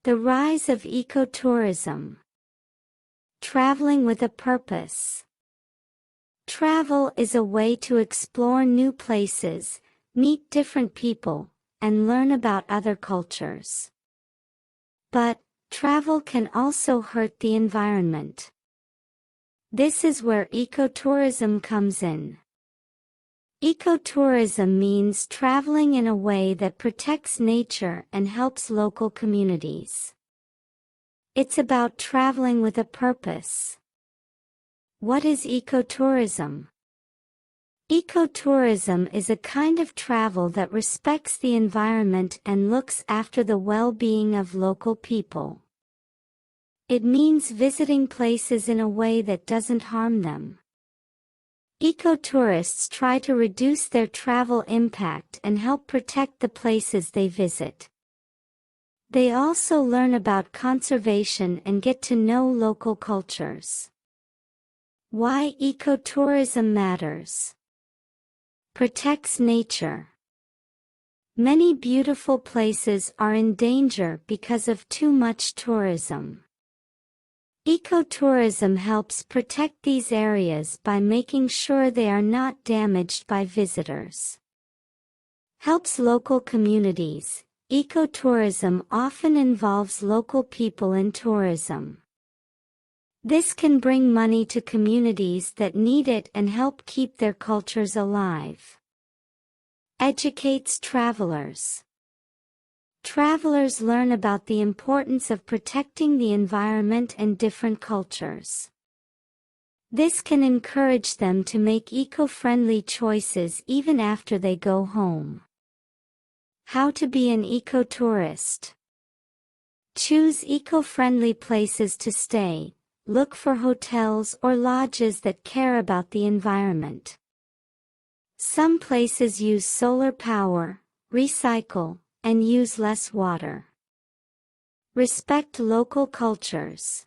The rise of ecotourism. Traveling with a purpose. Travel is a way to explore new places, meet different people, and learn about other cultures. But travel can also hurt the environment. This is where ecotourism comes in. Ecotourism means traveling in a way that protects nature and helps local communities. It's about traveling with a purpose. What is ecotourism? Ecotourism is a kind of travel that respects the environment and looks after the well-being of local people. It means visiting places in a way that doesn't harm them. Ecotourists try to reduce their travel impact and help protect the places they visit. They also learn about conservation and get to know local cultures. Why ecotourism matters. Protects nature. Many beautiful places are in danger because of too much tourism. Ecotourism helps protect these areas by making sure they are not damaged by visitors. Helps local communities. Ecotourism often involves local people in tourism. This can bring money to communities that need it and help keep their cultures alive. Educates travelers. Travelers learn about the importance of protecting the environment and different cultures. This can encourage them to make eco-friendly choices even after they go home. How to be an ecotourist. Choose eco-friendly places to stay. Look for hotels or lodges that care about the environment. Some places use solar power, recycle, and use less water. Respect local cultures.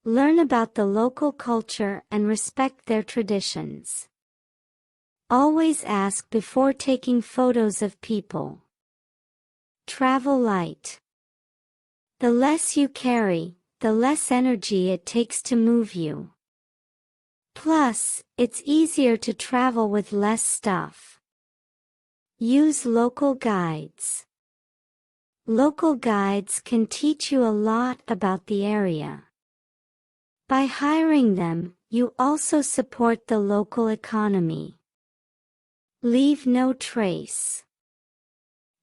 Learn about the local culture and respect their traditions. Always ask before taking photos of people. Travel light. The less you carry, the less energy it takes to move you. Plus, it's easier to travel with less stuff. Use local guides. Local guides can teach you a lot about the area. By hiring them, you also support the local economy. Leave no trace.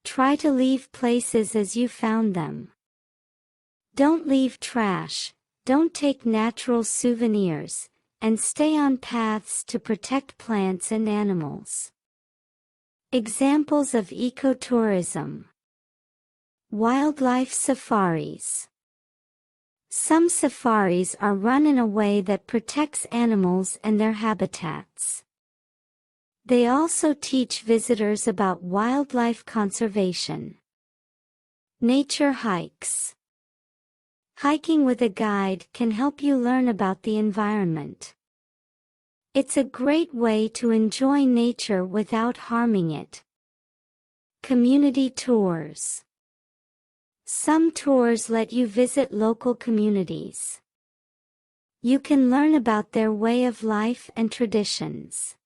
Try to leave places as you found them. Don't leave trash, don't take natural souvenirs, and stay on paths to protect plants and animals. Examples of ecotourism. Wildlife safaris. Some safaris are run in a way that protects animals and their habitats. They also teach visitors about wildlife conservation. Nature hikes. Hiking with a guide can help you learn about the environment. It's a great way to enjoy nature without harming it. Community tours. Some tours let you visit local communities. You can learn about their way of life and traditions.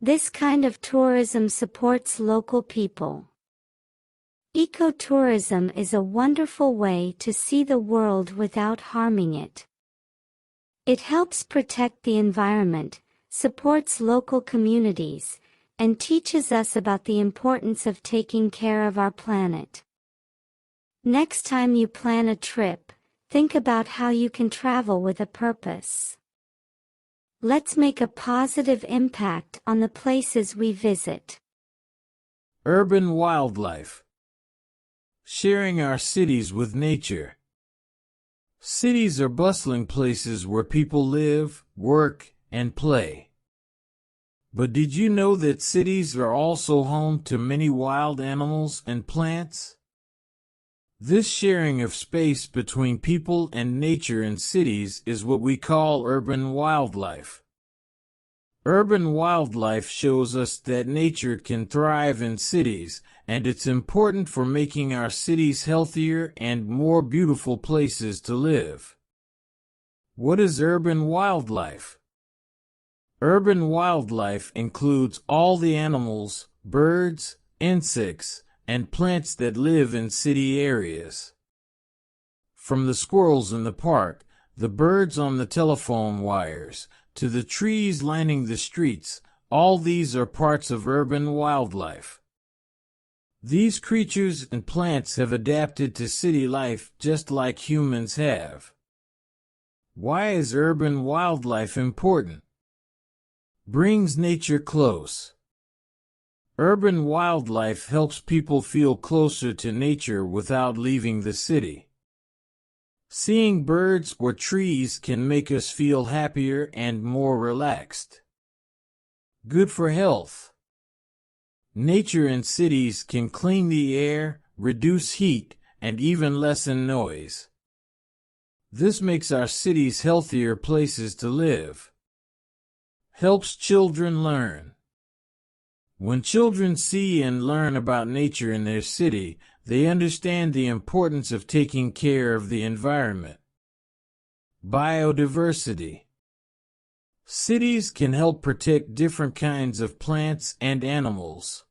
This kind of tourism supports local people. Ecotourism is a wonderful way to see the world without harming it. It helps protect the environment, supports local communities, and teaches us about the importance of taking care of our planet. Next time you plan a trip, think about how you can travel with a purpose. Let's make a positive impact on the places we visit. Urban wildlife. Sharing our cities with nature. Cities are bustling places where people live, work, and play. But did you know that cities are also home to many wild animals and plants? This sharing of space between people and nature in cities is what we call urban wildlife. Urban wildlife shows us that nature can thrive in cities, and it's important for making our cities healthier and more beautiful places to live. What is urban wildlife? Urban wildlife includes all the animals, birds, insects, and plants that live in city areas. From the squirrels in the park, the birds on the telephone wires, to the trees lining the streets, all these are parts of urban wildlife. These creatures and plants have adapted to city life just like humans have. Why is urban wildlife important? Brings nature close. Urban wildlife helps people feel closer to nature without leaving the city. Seeing birds or trees can make us feel happier and more relaxed. Good for health. Nature in cities can clean the air, reduce heat, and even lessen noise. This makes our cities healthier places to live. Helps children learn. When children see and learn about nature in their city, they understand the importance of taking care of the environment. Biodiversity. Cities can help protect different kinds of plants and animals.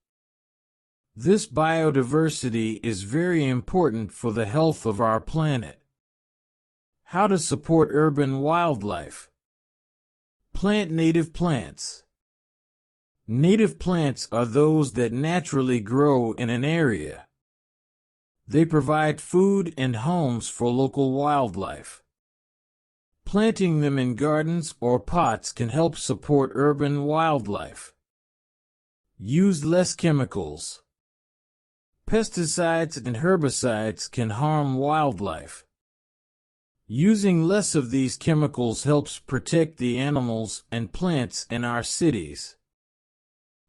This biodiversity is very important for the health of our planet. How to support urban wildlife. Plant native plants. Native plants are those that naturally grow in an area. They provide food and homes for local wildlife. Planting them in gardens or pots can help support urban wildlife. Use less chemicals. Pesticides and herbicides can harm wildlife. Using less of these chemicals helps protect the animals and plants in our cities.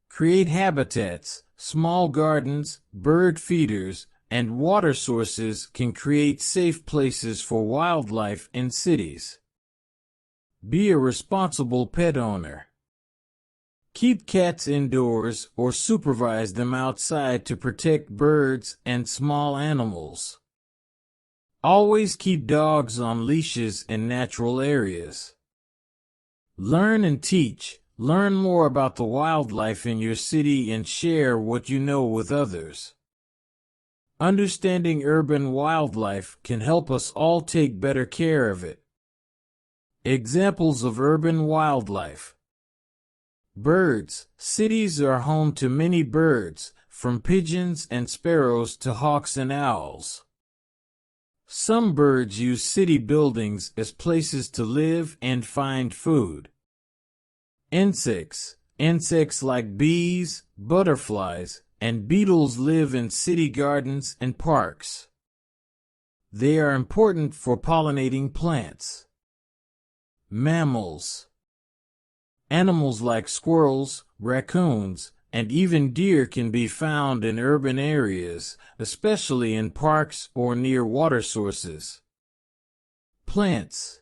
Create habitats. Small gardens, bird feeders, and water sources can create safe places for wildlife in cities. Be a responsible pet owner. Keep cats indoors or supervise them outside to protect birds and small animals. Always keep dogs on leashes in natural areas. Learn and teach. Learn more about the wildlife in your city and share what you know with others. Understanding urban wildlife can help us all take better care of it. Examples of urban wildlife. Birds. Cities are home to many birds, from pigeons and sparrows to hawks and owls. Some birds use city buildings as places to live and find food. Insects. Insects like bees, butterflies, and beetles live in city gardens and parks. They are important for pollinating plants. Mammals. Animals like squirrels, raccoons, and even deer can be found in urban areas, especially in parks or near water sources. Plants.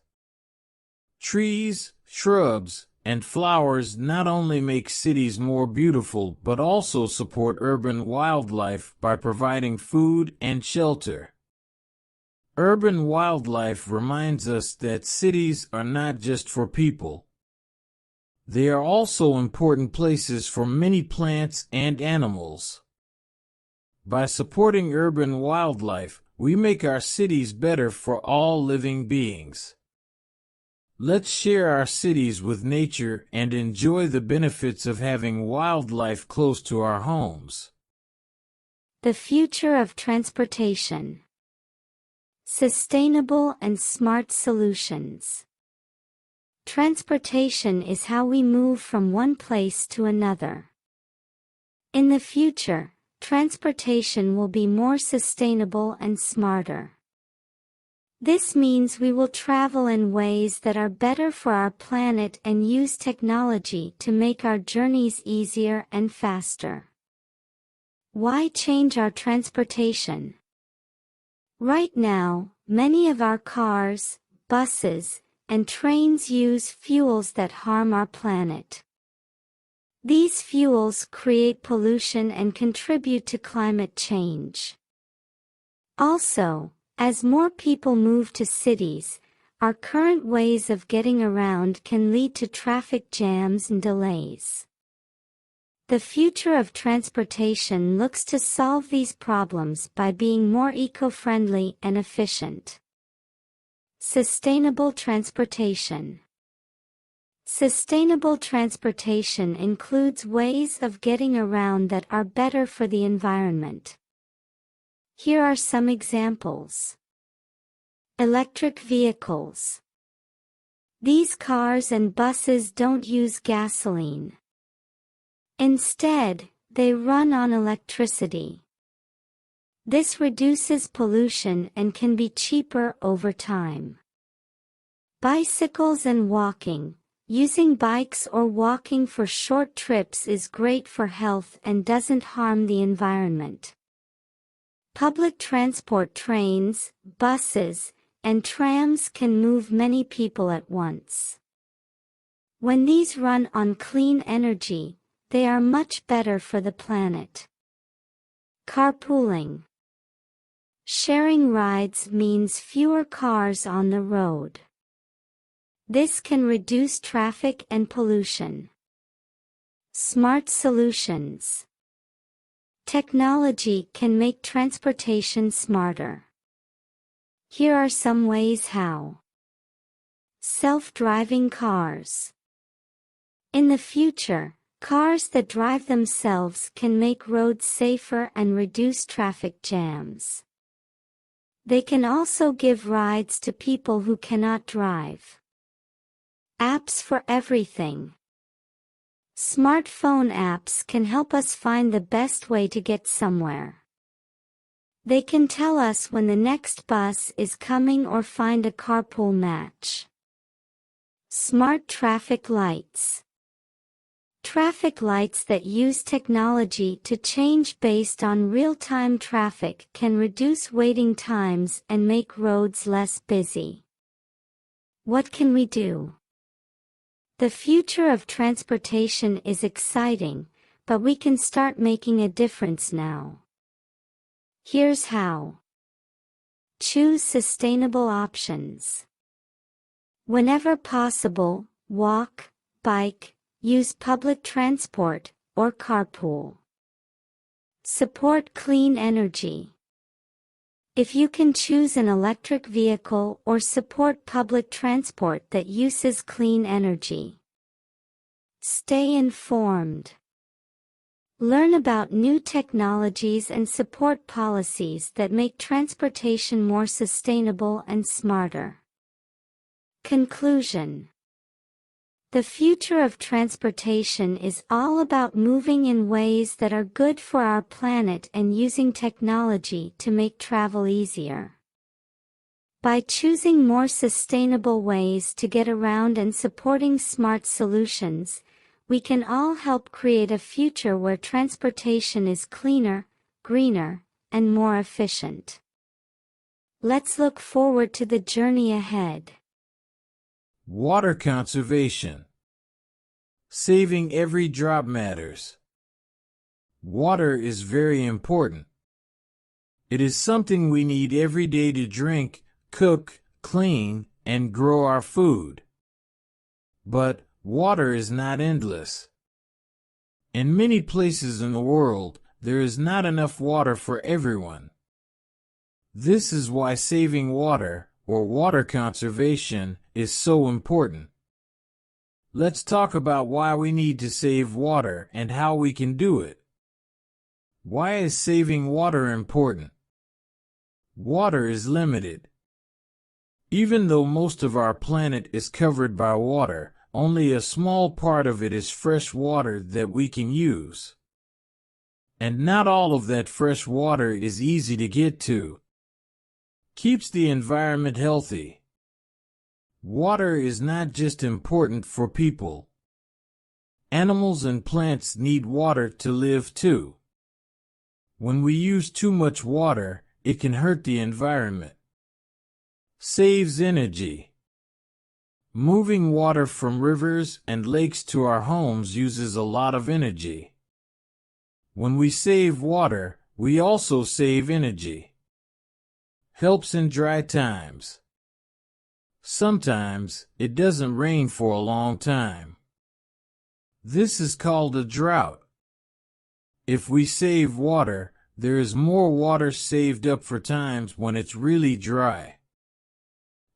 Trees, shrubs, and flowers not only make cities more beautiful but also support urban wildlife by providing food and shelter. Urban wildlife reminds us that cities are not just for people. They are also important places for many plants and animals. By supporting urban wildlife, we make our cities better for all living beings. Let's share our cities with nature and enjoy the benefits of having wildlife close to our homes. The future of transportation. Sustainable and smart solutions. Transportation is how we move from one place to another. In the future, transportation will be more sustainable and smarter. This means we will travel in ways that are better for our planet and use technology to make our journeys easier and faster. Why change our transportation? Right now, many of our cars, buses, and trains use fuels that harm our planet. These fuels create pollution and contribute to climate change. Also, as more people move to cities, our current ways of getting around can lead to traffic jams and delays. The future of transportation looks to solve these problems by being more eco-friendly and efficient. Sustainable transportation. Sustainable transportation includes ways of getting around that are better for the environment. Here are some examples. Electric vehicles. These cars and buses don't use gasoline. Instead, they run on electricity. This reduces pollution and can be cheaper over time. Bicycles and walking. Using bikes or walking for short trips is great for health and doesn't harm the environment. Public transport trains, buses, and trams can move many people at once. When these run on clean energy, they are much better for the planet. Carpooling. Sharing rides means fewer cars on the road. This can reduce traffic and pollution. Smart solutions. Technology can make transportation smarter. Here are some ways how. Self-driving cars. In the future, cars that drive themselves can make roads safer and reduce traffic jams. They can also give rides to people who cannot drive. Apps for everything. Smartphone apps can help us find the best way to get somewhere. They can tell us when the next bus is coming or find a carpool match. Smart traffic lights. Traffic lights that use technology to change based on real-time traffic can reduce waiting times and make roads less busy. What can we do? The future of transportation is exciting, but we can start making a difference now. Here's how. Choose sustainable options. Whenever possible, walk, bike, use public transport, or carpool. Support clean energy. If you can choose an electric vehicle or support public transport that uses clean energy. Stay informed. Learn about new technologies and support policies that make transportation more sustainable and smarter. Conclusion. The future of transportation is all about moving in ways that are good for our planet and using technology to make travel easier. By choosing more sustainable ways to get around and supporting smart solutions, we can all help create a future where transportation is cleaner, greener, and more efficient. Let's look forward to the journey ahead. Water conservation. Saving every drop matters. Water is very important. It is something we need every day to drink, cook, clean, and grow our food. But water is not endless. In many places in the world, there is not enough water for everyone. This is why saving water, or water conservation, is so important. Let's talk about why we need to save water and how we can do it. Why is saving water important? Water is limited. Even though most of our planet is covered by water, only a small part of it is fresh water that we can use. And not all of that fresh water is easy to get to. Keeps the environment healthy. Water is not just important for people. Animals and plants need water to live too. When we use too much water, it can hurt the environment. Saves energy. Moving water from rivers and lakes to our homes uses a lot of energy. When we save water, we also save energy. Helps in dry times. Sometimes it doesn't rain for a long time. This is called a drought. If we save water, there is more water saved up for times when it's really dry.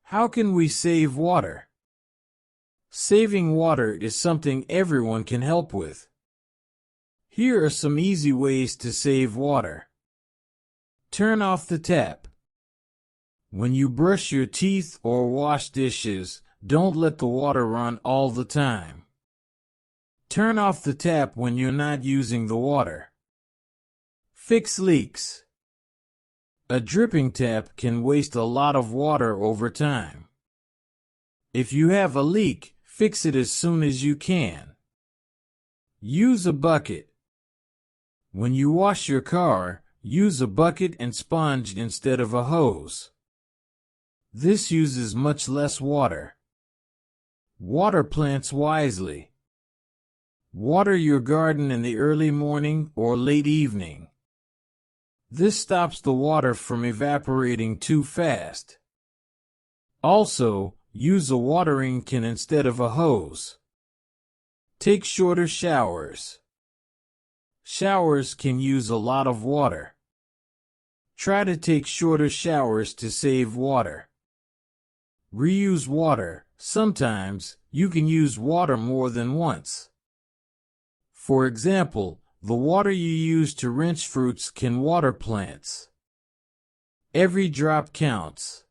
How can we save water? Saving water is something everyone can help with. Here are some easy ways to save water. Turn off the tap. When you brush your teeth or wash dishes, don't let the water run all the time. Turn off the tap when you're not using the water. Fix leaks. A dripping tap can waste a lot of water over time. If you have a leak, fix it as soon as you can. Use a bucket. When you wash your car, use a bucket and sponge instead of a hose. This uses much less water. Water plants wisely. Water your garden in the early morning or late evening. This stops the water from evaporating too fast. Also, use a watering can instead of a hose. Take shorter showers. Showers can use a lot of water. Try to take shorter showers to save water. Reuse water. Sometimes, you can use water more than once. For example, the water you use to rinse fruits can water plants. Every drop counts.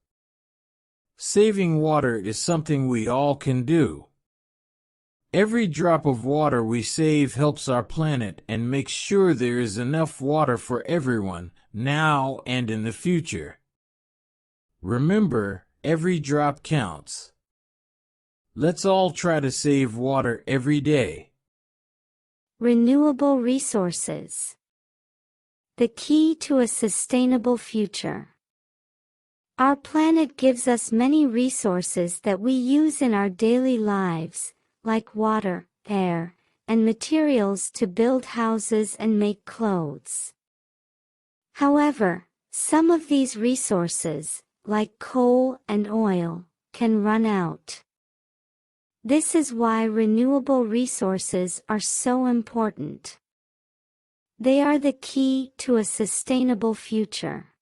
Saving water is something we all can do. Every drop of water we save helps our planet and makes sure there is enough water for everyone, now and in the future. Remember, every drop counts. Let's all try to save water every day. Renewable resources. The key to a sustainable future. Our planet gives us many resources that we use in our daily lives, like water, air, and materials to build houses and make clothes. However, some of these resources, like coal and oil, can run out. This is why renewable resources are so important. They are the key to a sustainable future.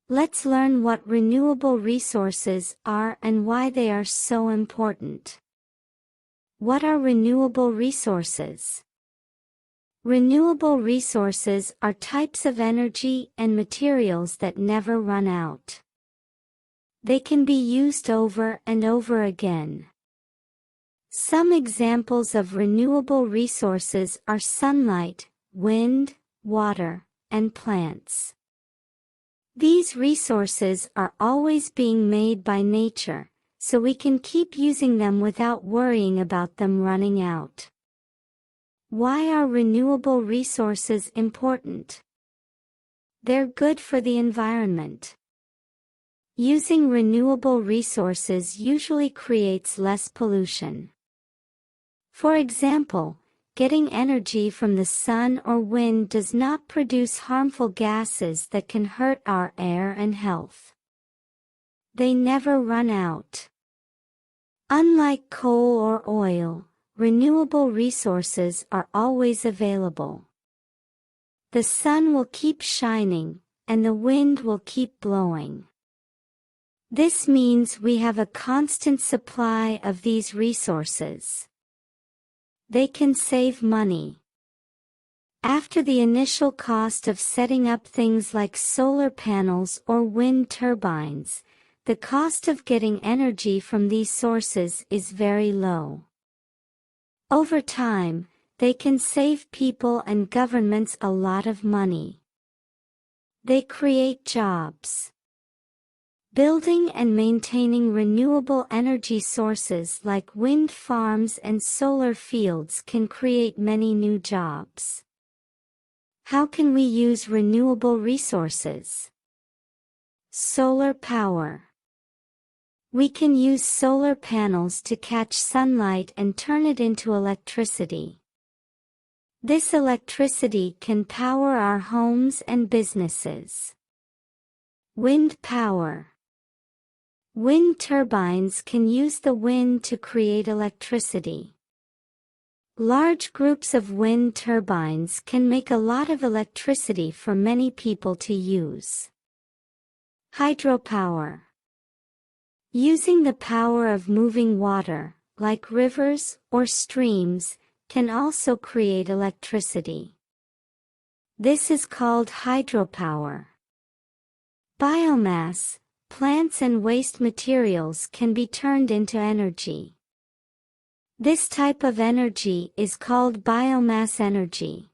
Let's learn what renewable resources are and why they are so important. What are renewable resources? Renewable resources are types of energy and materials that never run out. They can be used over and over again. Some examples of renewable resources are sunlight, wind, water, and plants. These resources are always being made by nature, so we can keep using them without worrying about them running out. Why are renewable resources important? They're good for the environment. Using renewable resources usually creates less pollution. For example, getting energy from the sun or wind does not produce harmful gases that can hurt our air and health. They never run out. Unlike coal or oil, renewable resources are always available. The sun will keep shining, and the wind will keep blowing. This means we have a constant supply of these resources. They can save money. After the initial cost of setting up things like solar panels or wind turbines, the cost of getting energy from these sources is very low. Over time, they can save people and governments a lot of money. They create jobs. Building and maintaining renewable energy sources like wind farms and solar fields can create many new jobs. How can we use renewable resources? Solar power. We can use solar panels to catch sunlight and turn it into electricity. This electricity can power our homes and businesses. Wind power. Wind turbines can use the wind to create electricity. Large groups of wind turbines can make a lot of electricity for many people to use. Hydropower. Using the power of moving water, like rivers or streams, can also create electricity. This is called hydropower. Biomass. Plants and waste materials can be turned into energy. This type of energy is called biomass energy.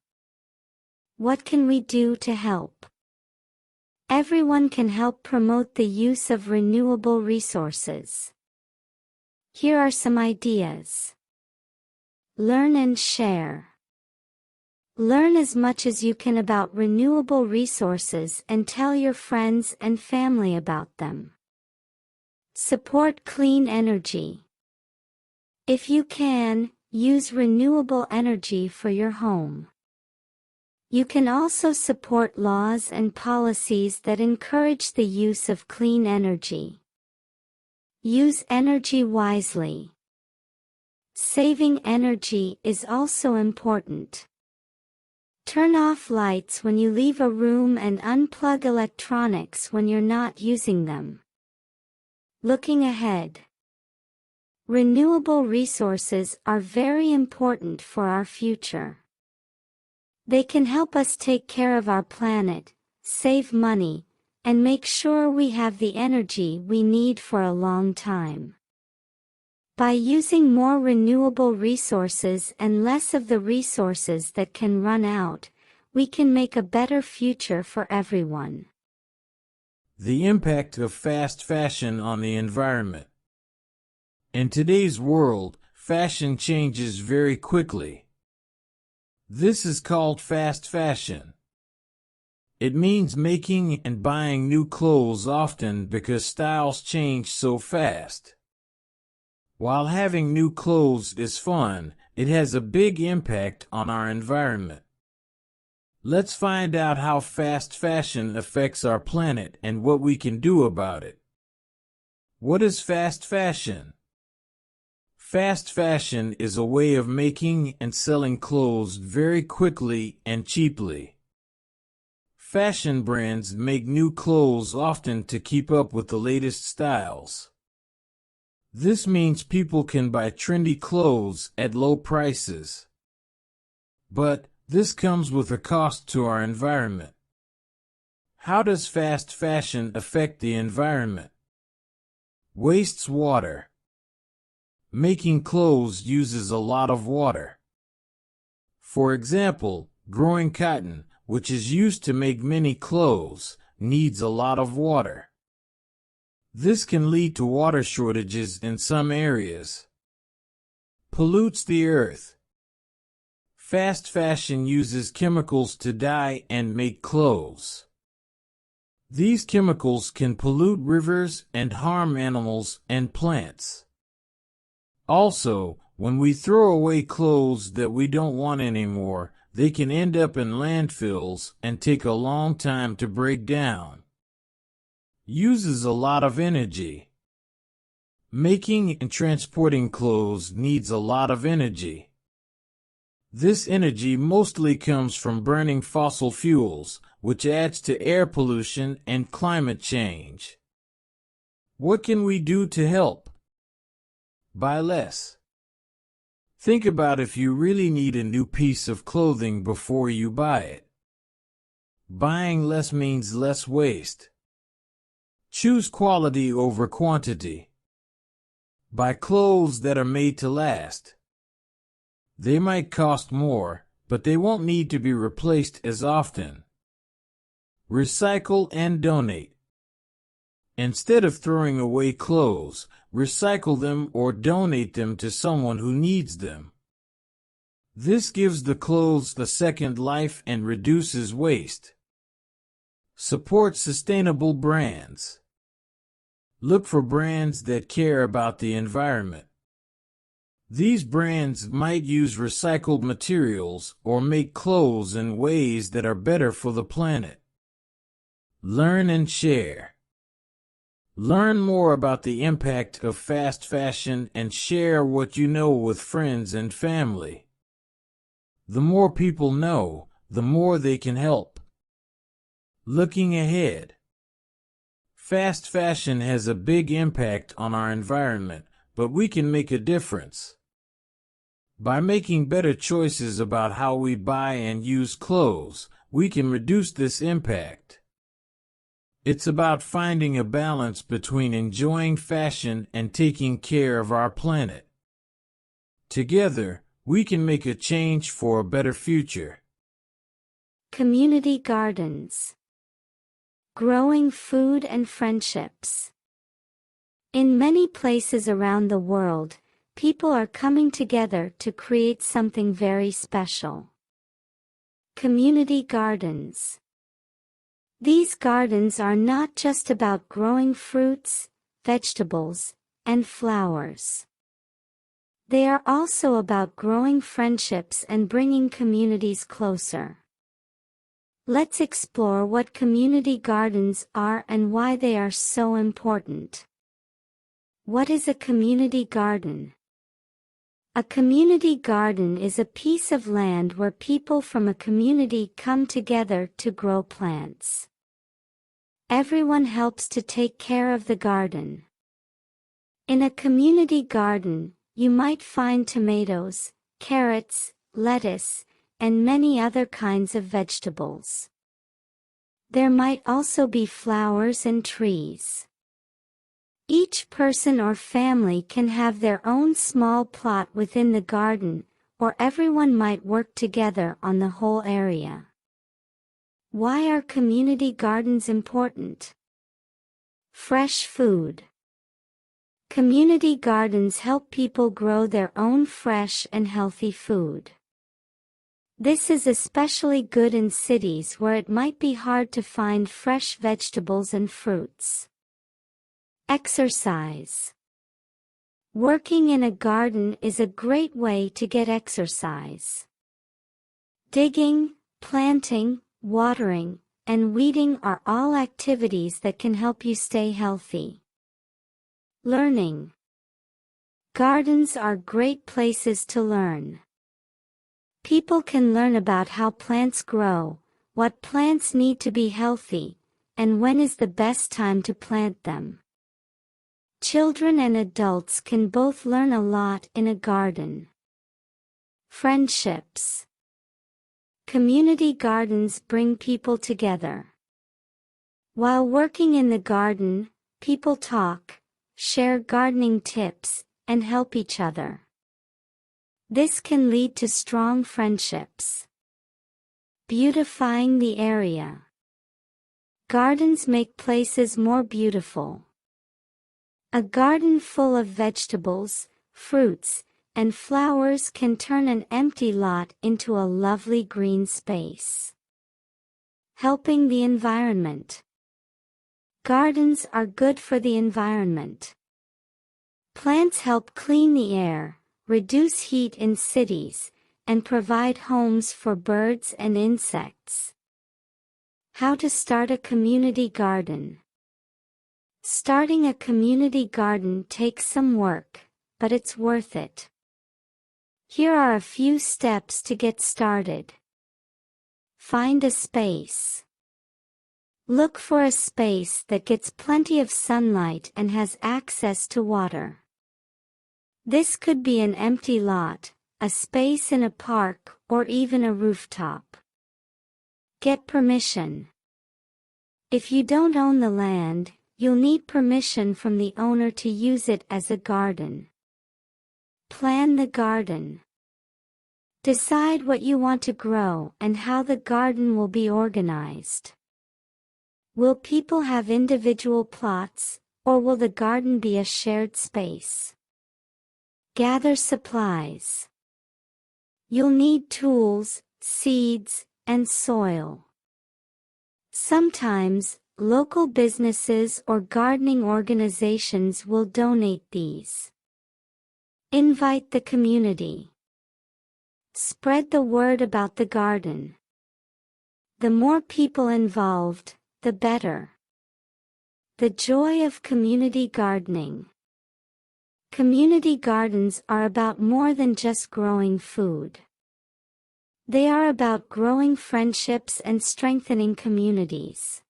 What can we do to help? Everyone can help promote the use of renewable resources. Here are some ideas. Learn and share. Learn as much as you can about renewable resources and tell your friends and family about them. Support clean energy. If you can, use renewable energy for your home. You can also support laws and policies that encourage the use of clean energy. Use energy wisely. Saving energy is also important. Turn off lights when you leave a room and unplug electronics when you're not using them. Looking ahead. Renewable resources are very important for our future. They can help us take care of our planet, save money, and make sure we have the energy we need for a long time. By using more renewable resources and less of the resources that can run out, we can make a better future for everyone. The impact of fast fashion on the environment. In today's world, fashion changes very quickly. This is called fast fashion. It means making and buying new clothes often because styles change so fast. While having new clothes is fun, it has a big impact on our environment. Let's find out how fast fashion affects our planet and what we can do about it. What is fast fashion? Fast fashion is a way of making and selling clothes very quickly and cheaply. Fashion brands make new clothes often to keep up with the latest styles. This means people can buy trendy clothes at low prices. But this comes with a cost to our environment. How does fast fashion affect the environment? Wastes water. Making clothes uses a lot of water. For example, growing cotton, which is used to make many clothes, needs a lot of water. This can lead to water shortages in some areas. Pollutes the earth. Fast fashion uses chemicals to dye and make clothes. These chemicals can pollute rivers and harm animals and plants. Also, when we throw away clothes that we don't want anymore, they can end up in landfills and take a long time to break down. Uses a lot of energy. Making and transporting clothes needs a lot of energy. This energy mostly comes from burning fossil fuels, which adds to air pollution and climate change. What can we do to help? Buy less. Think about if you really need a new piece of clothing before you buy it. Buying less means less waste. Choose quality over quantity. Buy clothes that are made to last. They might cost more, but they won't need to be replaced as often. Recycle and donate. Instead of throwing away clothes, recycle them or donate them to someone who needs them. This gives the clothes a second life and reduces waste. Support sustainable brands. Look for brands that care about the environment. These brands might use recycled materials or make clothes in ways that are better for the planet. Learn and share. Learn more about the impact of fast fashion and share what you know with friends and family. The more people know, the more they can help. Looking ahead. Fast fashion has a big impact on our environment, but we can make a difference. By making better choices about how we buy and use clothes, we can reduce this impact. It's about finding a balance between enjoying fashion and taking care of our planet. Together, we can make a change for a better future. Community gardens. Growing food and friendships. In many places around the world, people are coming together to create something very special. Community gardens. These gardens are not just about growing fruits, vegetables, and flowers. They are also about growing friendships and bringing communities closer. Let's explore what community gardens are and why they are so important. What is a community garden? A community garden is a piece of land where people from a community come together to grow plants. Everyone helps to take care of the garden. In a community garden, you might find tomatoes, carrots, lettuce, and many other kinds of vegetables. There might also be flowers and trees. Each person or family can have their own small plot within the garden, or everyone might work together on the whole area. Why are community gardens important? Fresh food. Community gardens help people grow their own fresh and healthy food. This is especially good in cities where it might be hard to find fresh vegetables and fruits. Exercise. Working in a garden is a great way to get exercise. Digging, planting, watering, and weeding are all activities that can help you stay healthy. Learning. Gardens are great places to learn. People can learn about how plants grow, what plants need to be healthy, and when is the best time to plant them. Children and adults can both learn a lot in a garden. Friendships. Community gardens bring people together. While working in the garden, people talk, share gardening tips, and help each other. This can lead to strong friendships. Beautifying the area. Gardens make places more beautiful. A garden full of vegetables, fruits, and flowers can turn an empty lot into a lovely green space. Helping the environment. Gardens are good for the environment. Plants help clean the air, reduce heat in cities, and provide homes for birds and insects. How to start a community garden. Starting a community garden takes some work, but it's worth it. Here are a few steps to get started. Find a space. Look for a space that gets plenty of sunlight and has access to water. This could be an empty lot, a space in a park, or even a rooftop. Get permission. If you don't own the land, you'll need permission from the owner to use it as a garden. Plan the garden. Decide what you want to grow and how the garden will be organized. Will people have individual plots, or will the garden be a shared space? Gather supplies. You'll need tools, seeds, and soil. Sometimes, Local businesses or gardening organizations will donate these. Invite the community. Spread the word about the garden. The more people involved, the better. The joy of community gardening. Community gardens are about more than just growing food. They are about growing friendships and strengthening communities.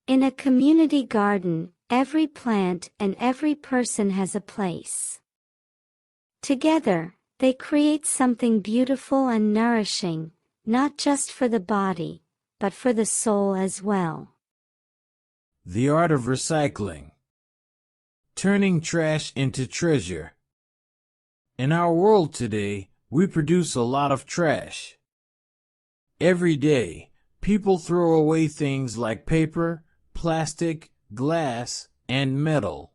In a community garden, every plant and every person has a place. Together, they create something beautiful and nourishing, not just for the body, but for the soul as well. The art of recycling. Turning trash into treasure. In our world today, we produce a lot of trash. Every day, people throw away things like paper, plastic, glass, and metal.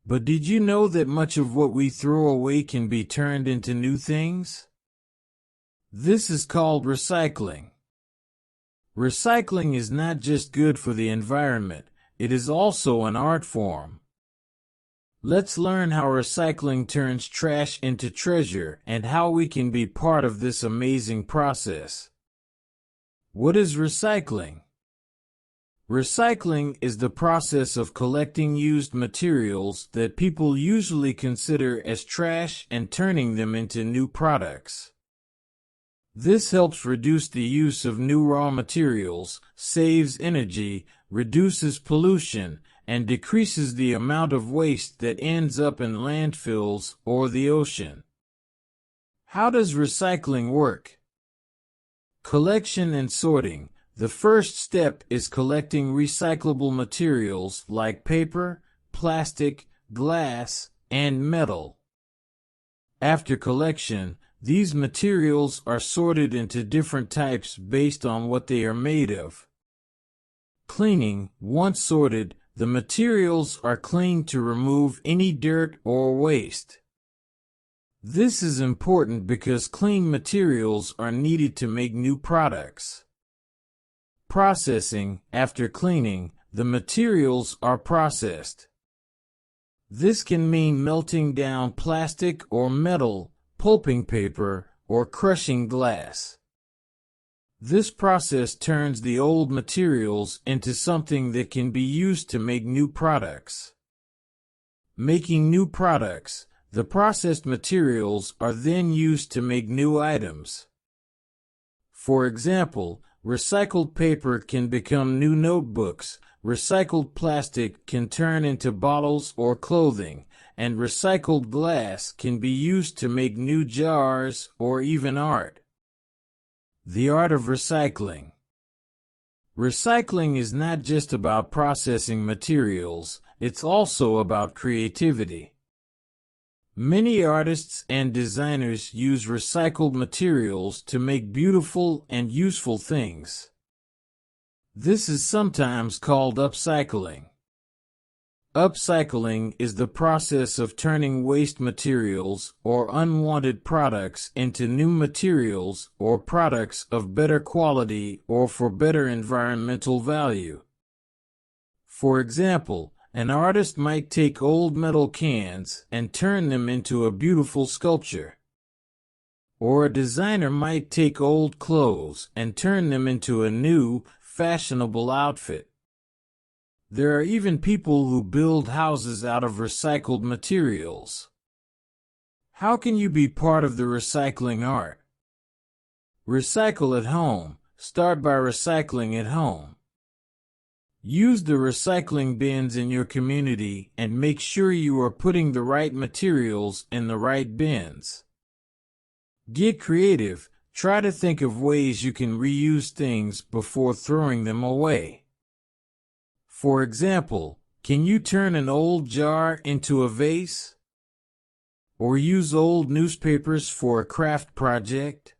But did you know that much of what we throw away can be turned into new things? This is called recycling. Recycling is not just good for the environment, it is also an art form. Let's learn how recycling turns trash into treasure and how we can be part of this amazing process. What is recycling? Recycling is the process of collecting used materials that people usually consider as trash and turning them into new products. This helps reduce the use of new raw materials, saves energy, reduces pollution, and decreases the amount of waste that ends up in landfills or the ocean. How does recycling work? Collection and sorting. The first step is collecting recyclable materials like paper, plastic, glass, and metal. After collection, these materials are sorted into different types based on what they are made of. Cleaning. Once sorted, the materials are cleaned to remove any dirt or waste. This is important because clean materials are needed to make new products. Processing. After cleaning, the materials are processed. This can mean melting down plastic or metal, pulping paper, or crushing glass. This process turns the old materials into something that can be used to make new products. Making new products. The processed materials are then used to make new items. For example, recycled paper can become new notebooks, recycled plastic can turn into bottles or clothing, and recycled glass can be used to make new jars or even art. The art of recycling. Recycling is not just about processing materials, it's also about creativity. Many artists and designers use recycled materials to make beautiful and useful things. This is sometimes called upcycling. Upcycling is the process of turning waste materials or unwanted products into new materials or products of better quality or for better environmental value. For example, an artist might take old metal cans and turn them into a beautiful sculpture. Or a designer might take old clothes and turn them into a new, fashionable outfit. There are even people who build houses out of recycled materials. How can you be part of the recycling art? Recycle at home. Start by recycling at home. Use the recycling bins in your community and make sure you are putting the right materials in the right bins. Get creative. Try to think of ways you can reuse things before throwing them away. For example, can you turn an old jar into a vase? Or use old newspapers for a craft project?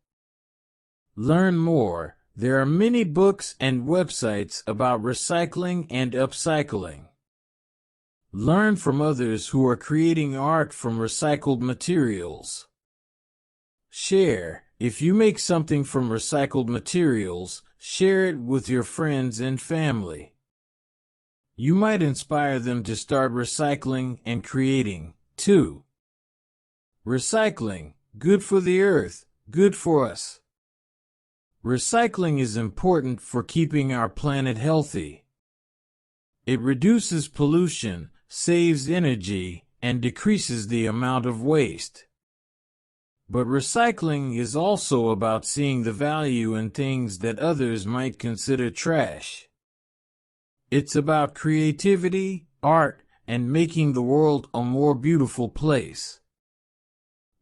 Learn more. There are many books and websites about recycling and upcycling. Learn from others who are creating art from recycled materials. Share. If you make something from recycled materials, share it with your friends and family. You might inspire them to start recycling and creating, too. Recycling, good for the earth, good for us. Recycling is important for keeping our planet healthy. It reduces pollution, saves energy, and decreases the amount of waste. But recycling is also about seeing the value in things that others might consider trash. It's about creativity, art, and making the world a more beautiful place.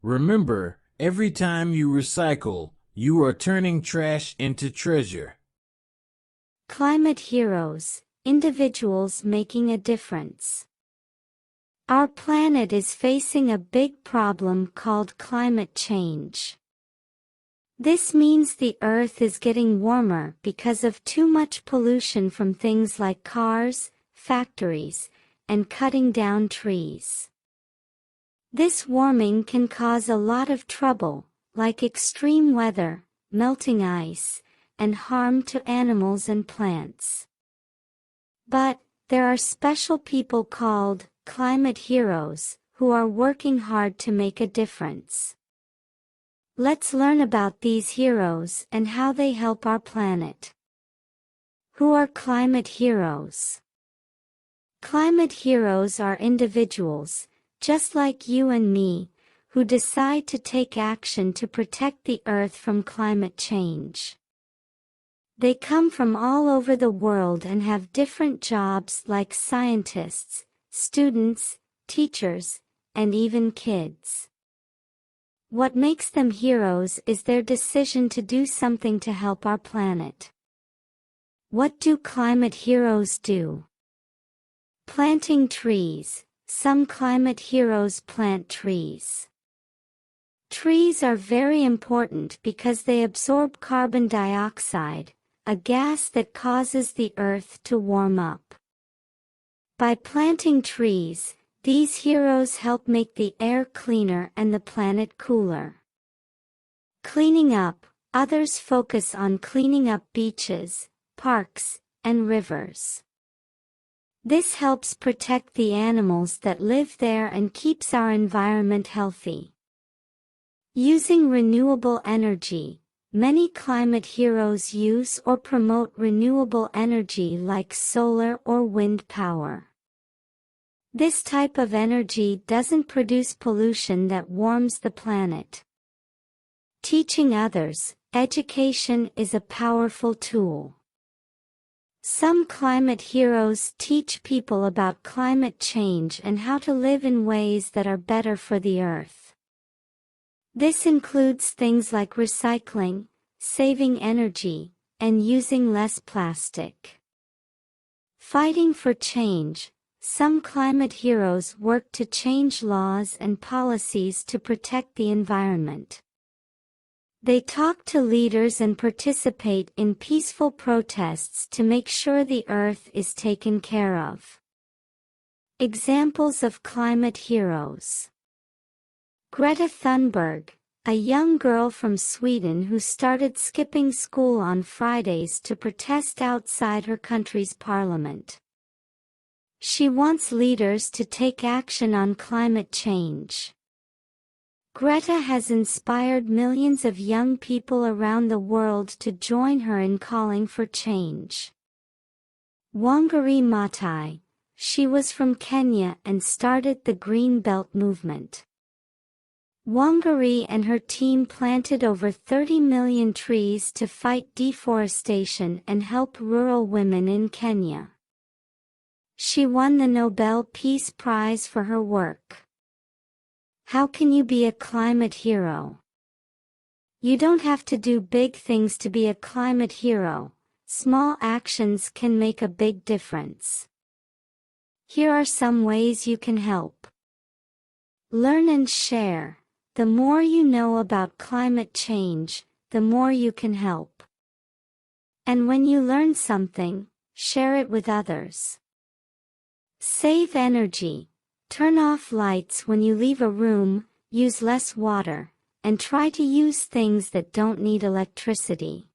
Remember, every time you recycle, you are turning trash into treasure. Climate heroes, individuals making a difference. Our planet is facing a big problem called climate change. This means the Earth is getting warmer because of too much pollution from things like cars, factories, and cutting down trees. This warming can cause a lot of trouble, like extreme weather, melting ice, and harm to animals and plants. But there are special people called climate heroes who are working hard to make a difference. Let's learn about these heroes and how they help our planet. Who are climate heroes? Climate heroes are individuals, just like you and me, who decide to take action to protect the Earth from climate change. They come from all over the world and have different jobs like scientists, students, teachers, and even kids. What makes them heroes is their decision to do something to help our planet. What do climate heroes do? Planting trees. Some climate heroes plant trees. Trees are very important because they absorb carbon dioxide, a gas that causes the Earth to warm up. By planting trees, these heroes help make the air cleaner and the planet cooler. Cleaning up, others focus on cleaning up beaches, parks, and rivers. This helps protect the animals that live there and keeps our environment healthy. Using renewable energy, many climate heroes use or promote renewable energy like solar or wind power. This type of energy doesn't produce pollution that warms the planet. Teaching others, education is a powerful tool. Some climate heroes teach people about climate change and how to live in ways that are better for the Earth. This includes things like recycling, saving energy, and using less plastic. Fighting for change. Some climate heroes work to change laws and policies to protect the environment. They talk to leaders and participate in peaceful protests to make sure the Earth is taken care of. Examples of climate heroes. Greta Thunberg, a young girl from Sweden who started skipping school on Fridays to protest outside her country's parliament. She wants leaders to take action on climate change. Greta has inspired millions of young people around the world to join her in calling for change. Wangari Maathai, she was from Kenya and started the Green Belt movement. Wangari and her team planted over 30 million trees to fight deforestation and help rural women in Kenya. She won the Nobel Peace Prize for her work. How can you be a climate hero? You don't have to do big things to be a climate hero. Small actions can make a big difference. Here are some ways you can help. Learn and share. The more you know about climate change, the more you can help. And when you learn something, share it with others. Save energy. Turn off lights when you leave a room, use less water, and try to use things that don't need electricity.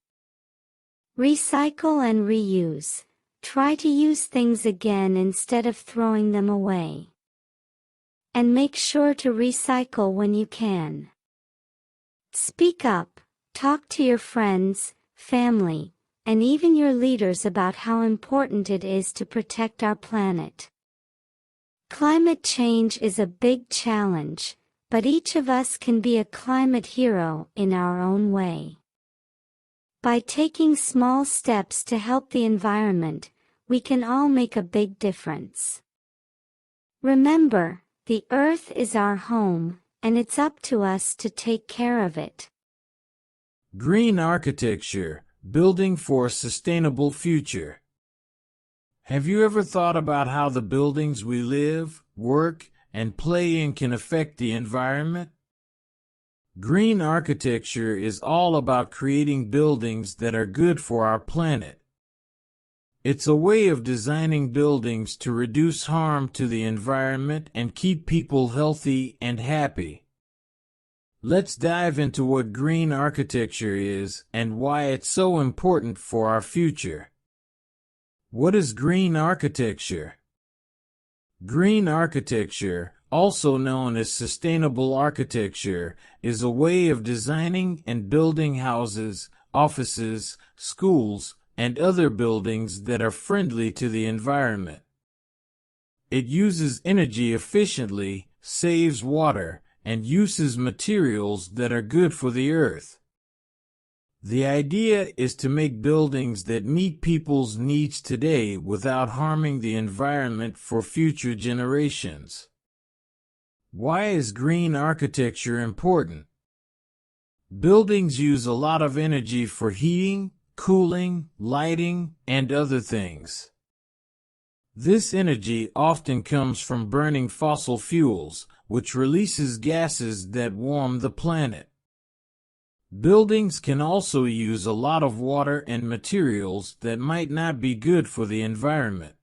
Recycle and reuse. Try to use things again instead of throwing them away. And make sure to recycle when you can. Speak up. Talk to your friends, family, and even your leaders about how important it is to protect our planet. Climate change is a big challenge, but each of us can be a climate hero in our own way. By taking small steps to help the environment, we can all make a big difference. Remember, the Earth is our home, and it's up to us to take care of it. Green architecture, building for a sustainable future. Have you ever thought about how the buildings we live, work, and play in can affect the environment? Green architecture is all about creating buildings that are good for our planet. It's a way of designing buildings to reduce harm to the environment and keep people healthy and happy. Let's dive into what green architecture is and why it's so important for our future. What is green architecture? Green architecture, also known as sustainable architecture, is a way of designing and building houses, offices, schools, and other buildings that are friendly to the environment. It uses energy efficiently, saves water, and uses materials that are good for the earth. The idea is to make buildings that meet people's needs today without harming the environment for future generations. Why is green architecture important? Buildings use a lot of energy for heating, cooling, lighting, and other things. This energy often comes from burning fossil fuels, which releases gases that warm the planet. Buildings can also use a lot of water and materials that might not be good for the environment.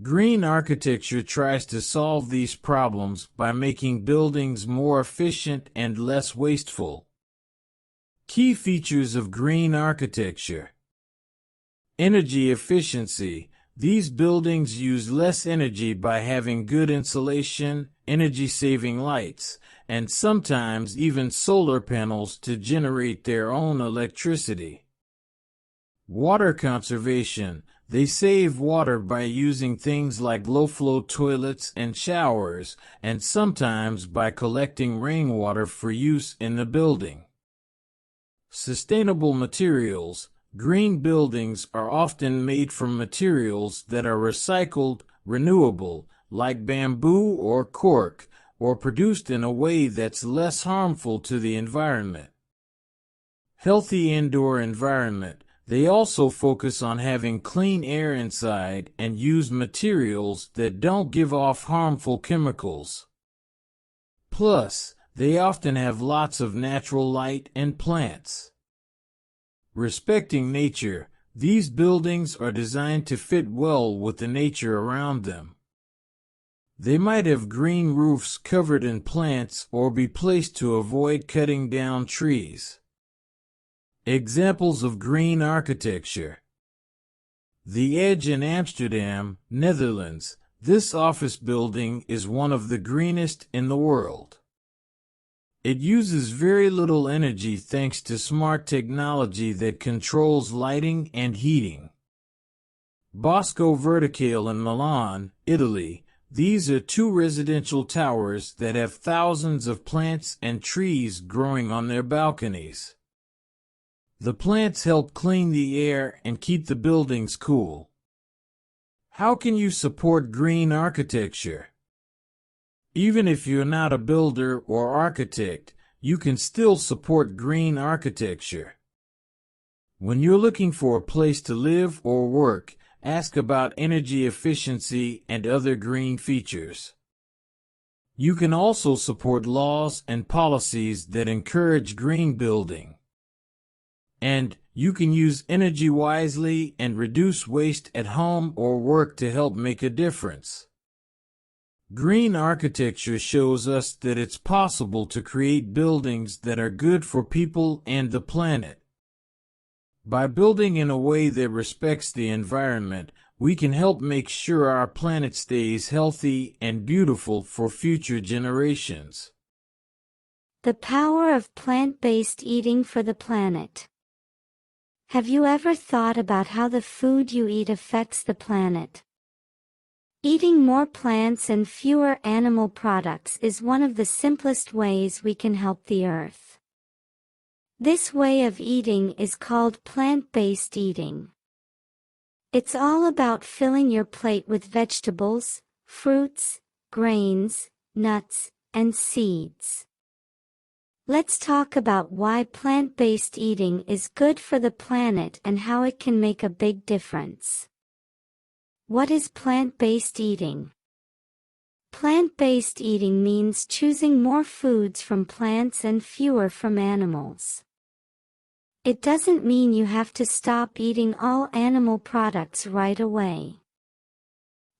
Green architecture tries to solve these problems by making buildings more efficient and less wasteful. Key features of green architecture. Energy efficiency. These buildings use less energy by having good insulation, energy-saving lights, and sometimes even solar panels to generate their own electricity. Water conservation. They save water by using things like low-flow toilets and showers, and sometimes by collecting rainwater for use in the building. Sustainable materials. Green buildings are often made from materials that are recycled, renewable, like bamboo or cork, or produced in a way that's less harmful to the environment. Healthy indoor environment. They also focus on having clean air inside and use materials that don't give off harmful chemicals. Plus, they often have lots of natural light and plants. Respecting nature. These buildings are designed to fit well with the nature around them. They might have green roofs covered in plants or be placed to avoid cutting down trees. Examples of green architecture. The Edge in Amsterdam, Netherlands. This office building is one of the greenest in the world. It uses very little energy thanks to smart technology that controls lighting and heating. Bosco Verticale in Milan, Italy. These are two residential towers that have thousands of plants and trees growing on their balconies. The plants help clean the air and keep the buildings cool. How can you support green architecture? Even if you're not a builder or architect, you can still support green architecture. When you're looking for a place to live or work, ask about energy efficiency and other green features. You can also support laws and policies that encourage green building. And you can use energy wisely and reduce waste at home or work to help make a difference. Green architecture shows us that it's possible to create buildings that are good for people and the planet. By building in a way that respects the environment, we can help make sure our planet stays healthy and beautiful for future generations. The power of plant-based eating for the planet. Have you ever thought about how the food you eat affects the planet? Eating more plants and fewer animal products is one of the simplest ways we can help the Earth. This way of eating is called plant-based eating. It's all about filling your plate with vegetables, fruits, grains, nuts, and seeds. Let's talk about why plant-based eating is good for the planet and how it can make a big difference. What is plant-based eating? Plant-based eating means choosing more foods from plants and fewer from animals. It doesn't mean you have to stop eating all animal products right away.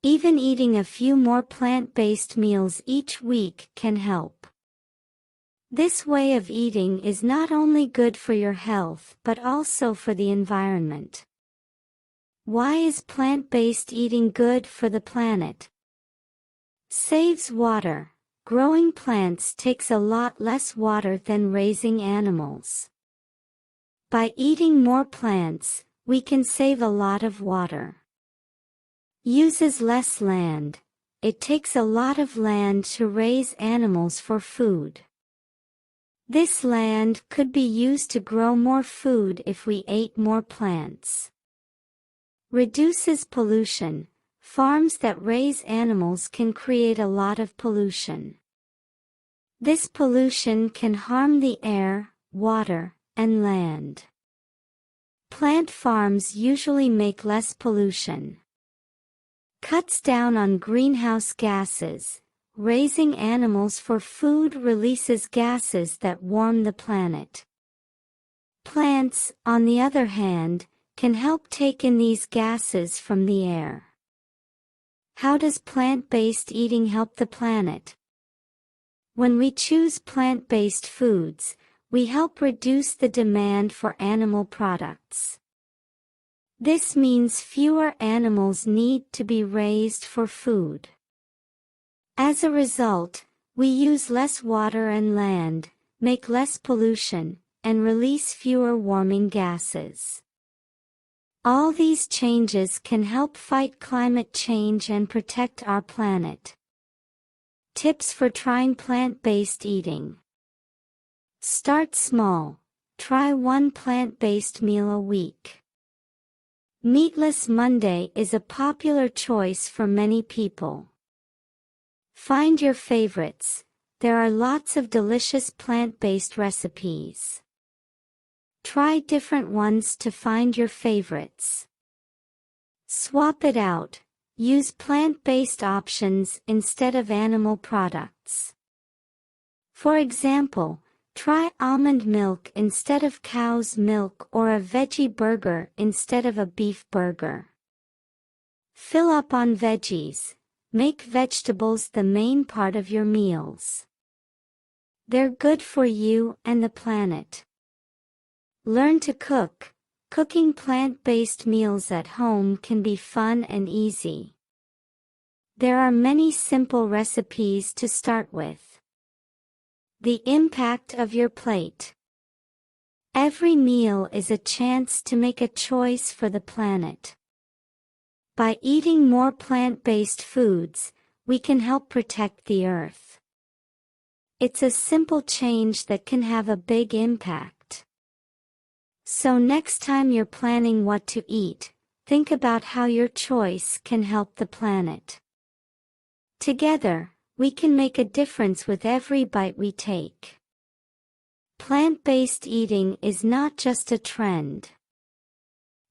Even eating a few more plant-based meals each week can help. This way of eating is not only good for your health but also for the environment. Why is plant-based eating good for the planet? Saves water. Growing plants takes a lot less water than raising animals. By eating more plants, we can save a lot of water. Uses less land. It takes a lot of land to raise animals for food. This land could be used to grow more food if we ate more plants. Reduces pollution. Farms that raise animals can create a lot of pollution. This pollution can harm the air, water, and land. Plant farms usually make less pollution. Cuts down on greenhouse gases. Raising animals for food releases gases that warm the planet. Plants, on the other hand, can help take in these gases from the air. How does plant-based eating help the planet? When we choose plant-based foods, we help reduce the demand for animal products. This means fewer animals need to be raised for food. As a result, we use less water and land, make less pollution, and release fewer warming gases. All these changes can help fight climate change and protect our planet. Tips for trying plant-based eating. Start small. Try one plant-based meal a week. Meatless Monday is a popular choice for many people. Find your favorites. There are lots of delicious plant-based recipes. Try different ones to find your favorites. Swap it out. Use plant-based options instead of animal products. For example, try almond milk instead of cow's milk or a veggie burger instead of a beef burger. Fill up on veggies. Make vegetables the main part of your meals. They're good for you and the planet. Learn to cook. Cooking plant-based meals at home can be fun and easy. There are many simple recipes to start with. The impact of your plate. Every meal is a chance to make a choice for the planet. By eating more plant-based foods, we can help protect the Earth. It's a simple change that can have a big impact. So next time you're planning what to eat, think about how your choice can help the planet. Together, we can make a difference with every bite we take. Plant-based eating is not just a trend.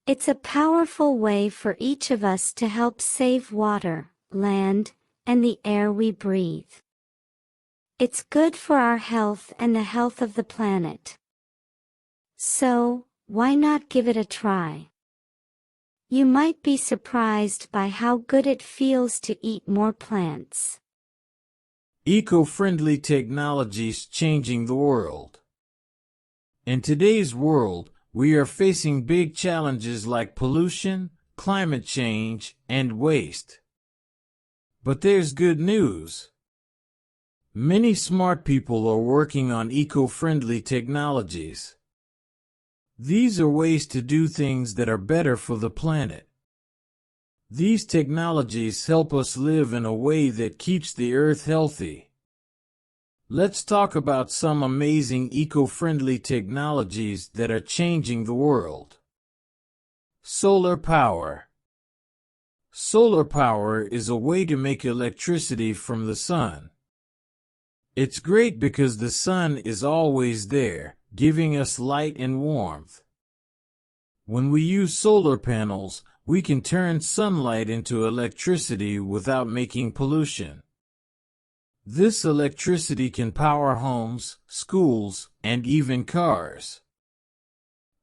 It's a powerful way for each of us to help save water, land, and the air we breathe. It's good for our health and the health of the planet. So, why not give it a try? You might be surprised by how good it feels to eat more plants. Eco-friendly technologies changing the world. In today's world, We are facing big challenges like pollution, climate change, and waste. But there's good news. Many smart people are working on eco-friendly technologies. These are ways to do things that are better for the planet. These technologies help us live in a way that keeps the Earth healthy. Let's talk about some amazing eco-friendly technologies that are changing the world. Solar power. Solar power is a way to make electricity from the sun. It's great because the sun is always there, giving us light and warmth. When we use solar panels, we can turn sunlight into electricity without making pollution. This electricity can power homes, schools, and even cars.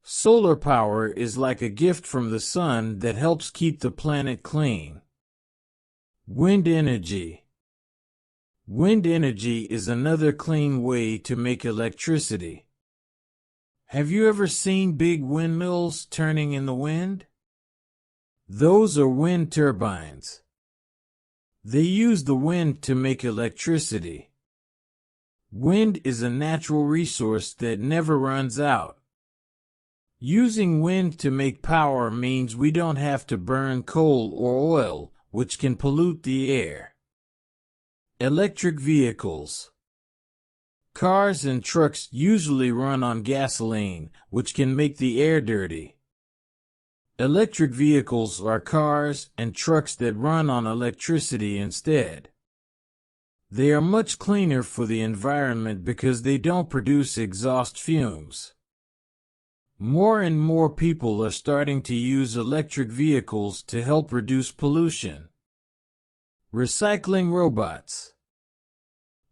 Solar power is like a gift from the sun that helps keep the planet clean. Wind energy. Wind energy is another clean way to make electricity. Have you ever seen big windmills turning in the wind? Those are wind turbines. They use the wind to make electricity. Wind is a natural resource that never runs out. Using wind to make power means we don't have to burn coal or oil, which can pollute the air. Electric vehicles. Cars and trucks usually run on gasoline, which can make the air dirty. Electric vehicles are cars and trucks that run on electricity instead. They are much cleaner for the environment because they don't produce exhaust fumes. More and more people are starting to use electric vehicles to help reduce pollution. Recycling robots.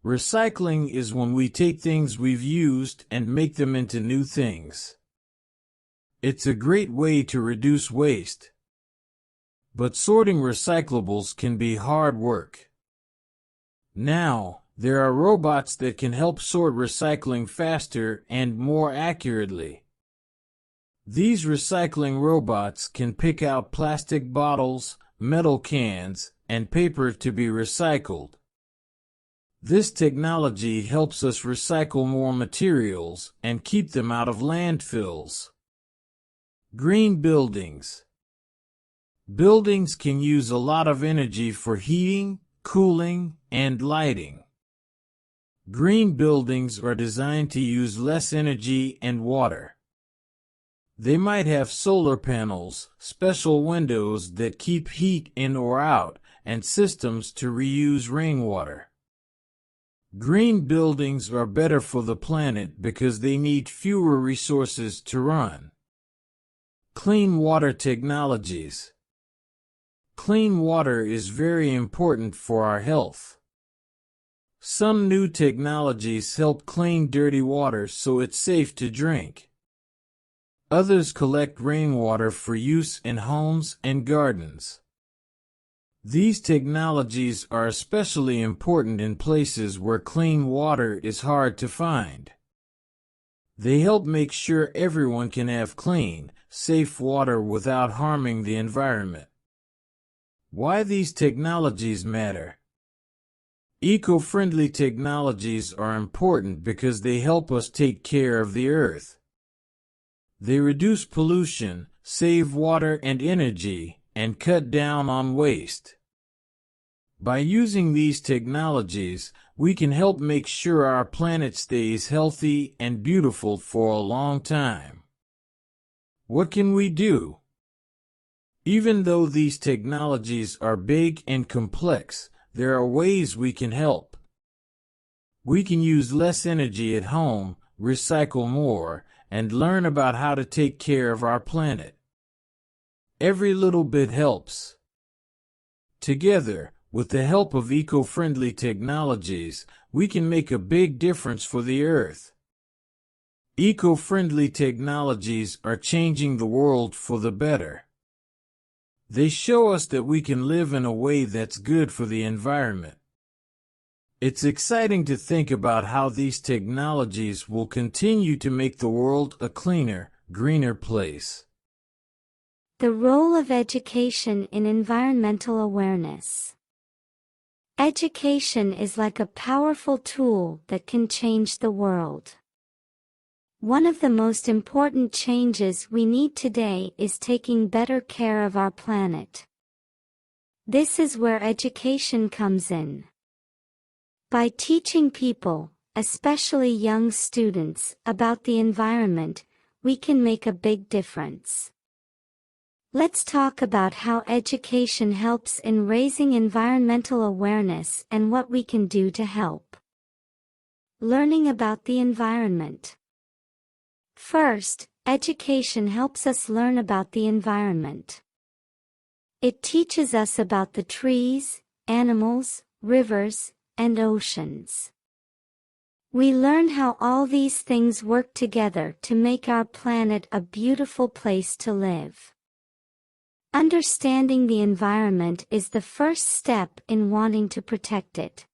Recycling is when we take things we've used and make them into new things. It's a great way to reduce waste. But sorting recyclables can be hard work. Now, there are robots that can help sort recycling faster and more accurately. These recycling robots can pick out plastic bottles, metal cans, and paper to be recycled. This technology helps us recycle more materials and keep them out of landfills. Green buildings. Buildings can use a lot of energy for heating, cooling, and lighting. Green buildings are designed to use less energy and water. They might have solar panels, special windows that keep heat in or out, and systems to reuse rainwater. Green buildings are better for the planet because they need fewer resources to run. Clean water technologies. Clean water is very important for our health. Some new technologies help clean dirty water so it's safe to drink. Others collect rainwater for use in homes and gardens. These technologies are especially important in places where clean water is hard to find. They help make sure everyone can have clean, safe water without harming the environment. Why these technologies matter? Eco-friendly technologies are important because they help us take care of the earth. They reduce pollution, save water and energy, and cut down on waste. By using these technologies, we can help make sure our planet stays healthy and beautiful for a long time. What can we do? Even though these technologies are big and complex, there are ways we can help. We can use less energy at home, recycle more, and learn about how to take care of our planet. Every little bit helps. Together, with the help of eco-friendly technologies, we can make a big difference for the earth. Eco-friendly technologies are changing the world for the better. They show us that we can live in a way that's good for the environment. It's exciting to think about how these technologies will continue to make the world a cleaner, greener place. The role of education in environmental awareness. Education is like a powerful tool that can change the world. One of the most important changes we need today is taking better care of our planet. This is where education comes in. By teaching people, especially young students, about the environment, we can make a big difference. Let's talk about how education helps in raising environmental awareness and what we can do to help. Learning about the environment. First, education helps us learn about the environment. It teaches us about the trees, animals, rivers, and oceans. We learn how all these things work together to make our planet a beautiful place to live. Understanding the environment is the first step in wanting to protect it.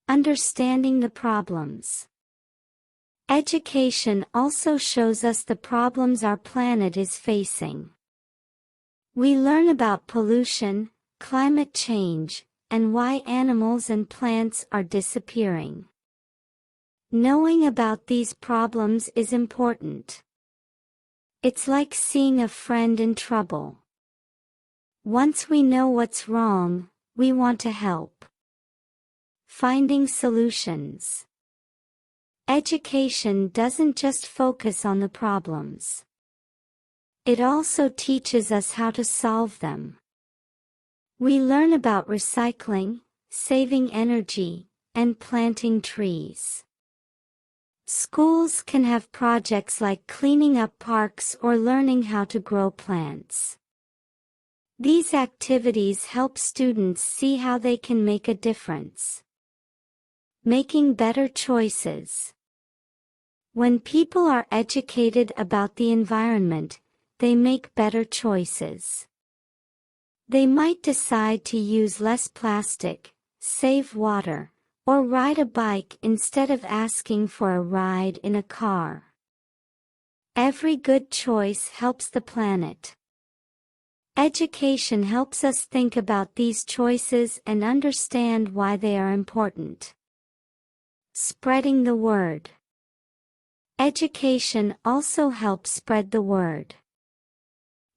Understanding the problems. Education also shows us the problems our planet is facing. We learn about pollution, climate change, and why animals and plants are disappearing. Knowing about these problems is important. It's like seeing a friend in trouble. Once we know what's wrong, we want to help. Finding solutions. Education doesn't just focus on the problems. It also teaches us how to solve them. We learn about recycling, saving energy, and planting trees. Schools can have projects like cleaning up parks or learning how to grow plants. These activities help students see how they can make a difference. Making better choices. When people are educated about the environment, they make better choices. They might decide to use less plastic, save water, or ride a bike instead of asking for a ride in a car. Every good choice helps the planet. Education helps us think about these choices and understand why they are important. Spreading the word. Education also helps spread the word.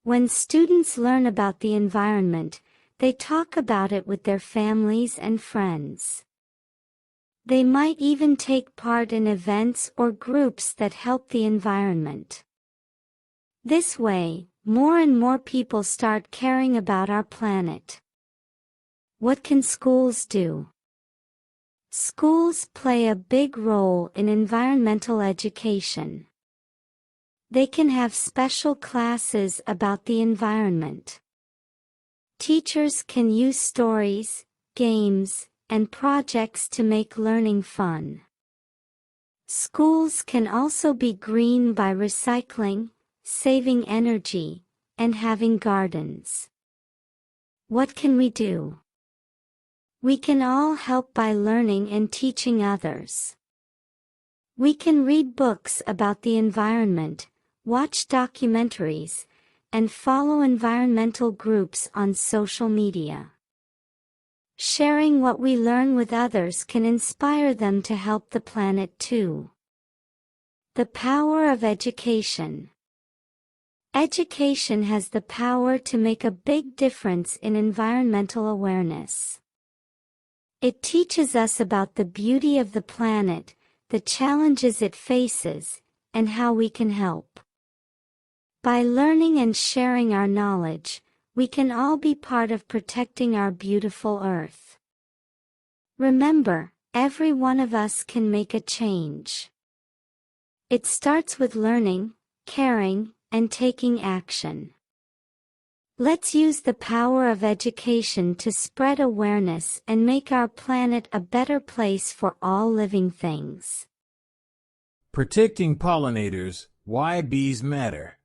When students learn about the environment, they talk about it with their families and friends. They might even take part in events or groups that help the environment. This way, more and more people start caring about our planet. What can schools do? Schools play a big role in environmental education. They can have special classes about the environment. Teachers can use stories, games, and projects to make learning fun. Schools can also be green by recycling, saving energy, and having gardens. What can we do? We can all help by learning and teaching others. We can read books about the environment, watch documentaries, and follow environmental groups on social media. Sharing what we learn with others can inspire them to help the planet too. The power of education. Education has the power to make a big difference in environmental awareness. It teaches us about the beauty of the planet, the challenges it faces, and how we can help. By learning and sharing our knowledge, we can all be part of protecting our beautiful Earth. Remember, every one of us can make a change. It starts with learning, caring, and taking action. Let's use the power of education to spread awareness and make our planet a better place for all living things. Protecting pollinators, why bees matter.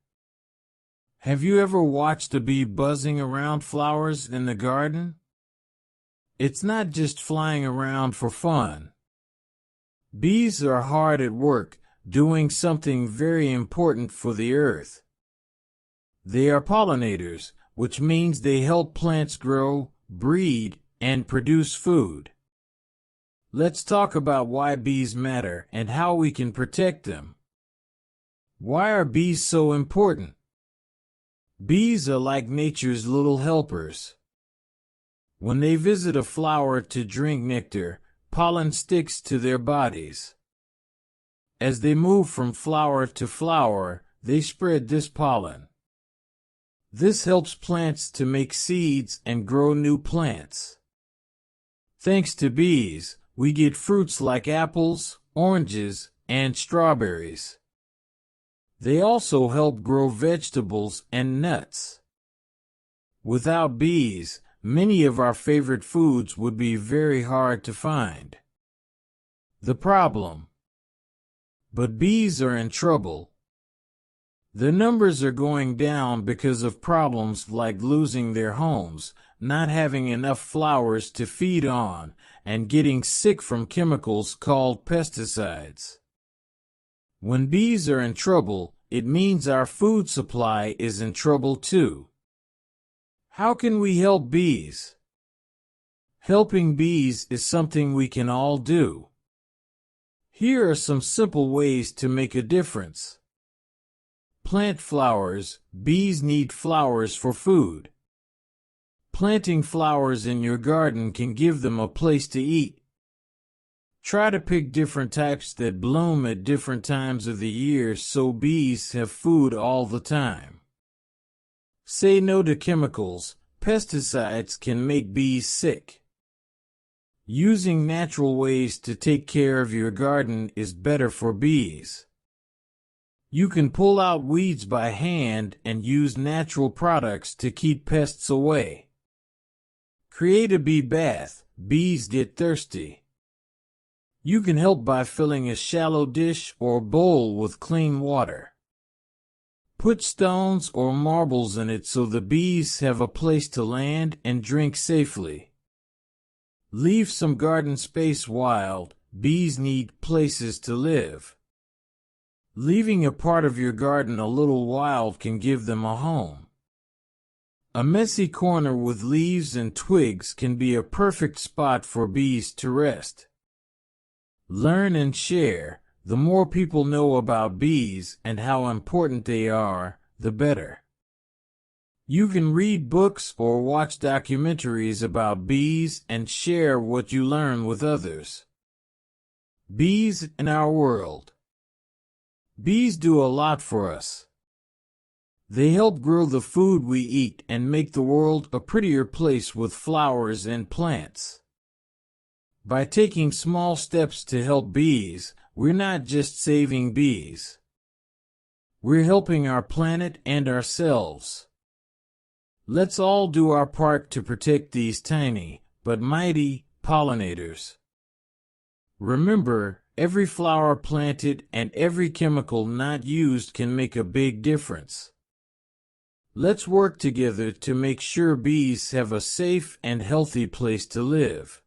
Have you ever watched a bee buzzing around flowers in the garden? It's not just flying around for fun. Bees are hard at work, doing something very important for the earth. They are pollinators, which means they help plants grow, breed, and produce food. Let's talk about why bees matter and how we can protect them. Why are bees so important? Bees are like nature's little helpers. When they visit a flower to drink nectar, pollen sticks to their bodies. As they move from flower to flower, they spread this pollen. This helps plants to make seeds and grow new plants. Thanks to bees, we get fruits like apples, oranges, and strawberries. They also help grow vegetables and nuts. Without bees, many of our favorite foods would be very hard to find. The problem. But bees are in trouble. The numbers are going down because of problems like losing their homes, not having enough flowers to feed on, and getting sick from chemicals called pesticides. When bees are in trouble, it means our food supply is in trouble too. How can we help bees? Helping bees is something we can all do. Here are some simple ways to make a difference. Plant flowers. Bees need flowers for food. Planting flowers in your garden can give them a place to eat. Try to pick different types that bloom at different times of the year so bees have food all the time. Say no to chemicals. Pesticides can make bees sick. Using natural ways to take care of your garden is better for bees. You can pull out weeds by hand and use natural products to keep pests away. Create a bee bath. Bees get thirsty. You can help by filling a shallow dish or bowl with clean water. Put stones or marbles in it so the bees have a place to land and drink safely. Leave some garden space wild. Bees need places to live. Leaving a part of your garden a little wild can give them a home. A messy corner with leaves and twigs can be a perfect spot for bees to rest. Learn and share. The more people know about bees and how important they are, the better. You can read books or watch documentaries about bees and share what you learn with others. Bees in our world. Bees do a lot for us. They help grow the food we eat and make the world a prettier place with flowers and plants. By taking small steps to help bees, we're not just saving bees. We're helping our planet and ourselves. Let's all do our part to protect these tiny, but mighty, pollinators. Remember, every flower planted and every chemical not used can make a big difference. Let's work together to make sure bees have a safe and healthy place to live.